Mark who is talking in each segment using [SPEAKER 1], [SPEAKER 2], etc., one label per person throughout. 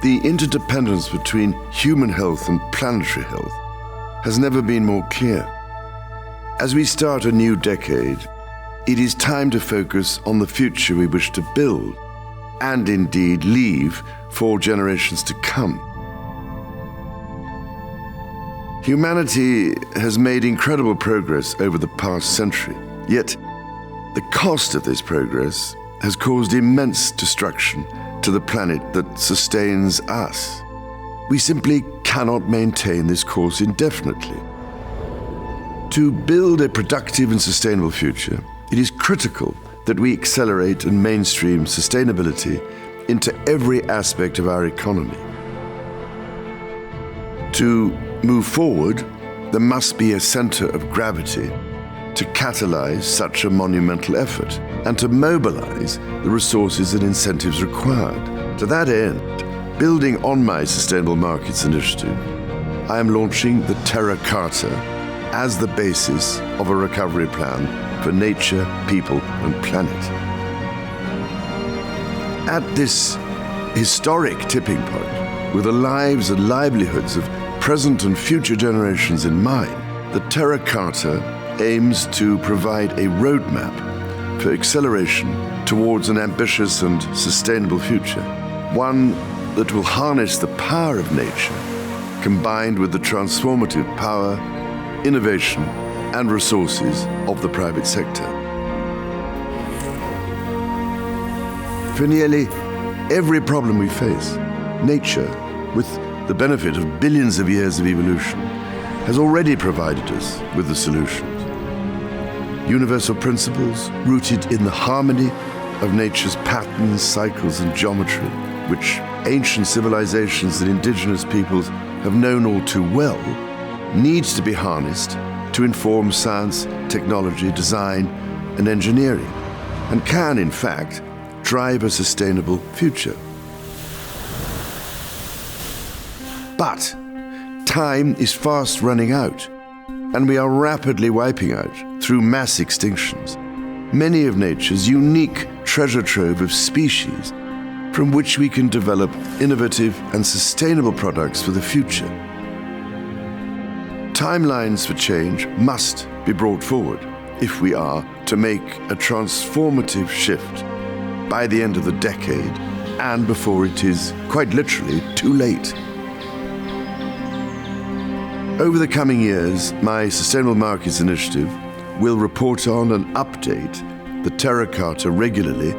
[SPEAKER 1] The interdependence between human health and planetary health has never been more clear. As we start a new decade, it is time to focus on the future we wish to build and indeed leave for generations to come. Humanity has made incredible progress over the past century, yet the cost of this progress has caused immense destruction to the planet that sustains us. We simply cannot maintain this course indefinitely. To build a productive and sustainable future, it is critical that we accelerate and mainstream sustainability into every aspect of our economy. To move forward, there must be a center of gravity to catalyze such a monumental effort and to mobilize the resources and incentives required. To that end, building on my Sustainable Markets Initiative, I am launching the Terra Carta as the basis of a recovery plan for nature, people, and planet. At this historic tipping point, with the lives and livelihoods of present and future generations in mind, the Terra Carta aims to provide a roadmap for acceleration towards an ambitious and sustainable future, one that will harness the power of nature combined with the transformative power, innovation, and resources of the private sector. For nearly every problem we face, nature, with the benefit of billions of years of evolution, has already provided us with the solutions. Universal principles rooted in the harmony of nature's patterns, cycles, and geometry, which ancient civilizations and indigenous peoples have known all too well, needs to be harnessed to inform science, technology, design, and engineering, and can, in fact, drive a sustainable future. But time is fast running out, and we are rapidly wiping out, through mass extinctions, many of nature's unique treasure trove of species from which we can develop innovative and sustainable products for the future. Timelines for change must be brought forward if we are to make a transformative shift by the end of the decade and before it is, quite literally, too late. Over the coming years, my Sustainable Markets Initiative will report on and update the Terra Carta regularly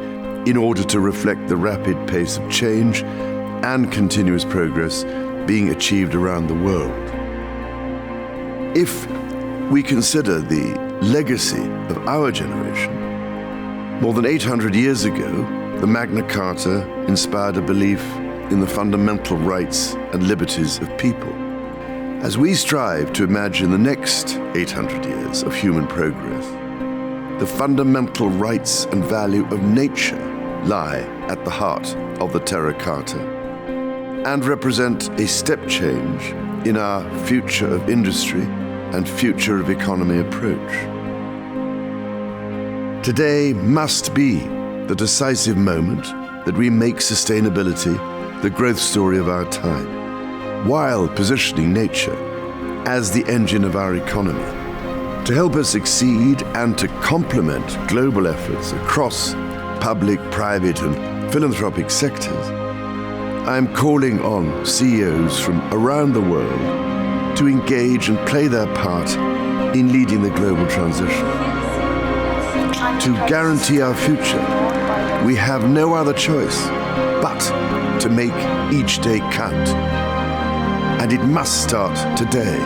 [SPEAKER 1] in order to reflect the rapid pace of change and continuous progress being achieved around the world. If we consider the legacy of our generation, more than 800 years ago, the Magna Carta inspired a belief in the fundamental rights and liberties of people. As we strive to imagine the next 800 years of human progress, the fundamental rights and value of nature lie at the heart of the Terra Carta and represent a step change in our future of industry and future of economy approach. Today must be the decisive moment that we make sustainability the growth story of our time, while positioning nature as the engine of our economy. To help us succeed and to complement global efforts across public, private, and philanthropic sectors, I am calling on CEOs from around the world to engage and play their part in leading the global transition. To guarantee our future, we have no other choice but to make each day count. And it must start today.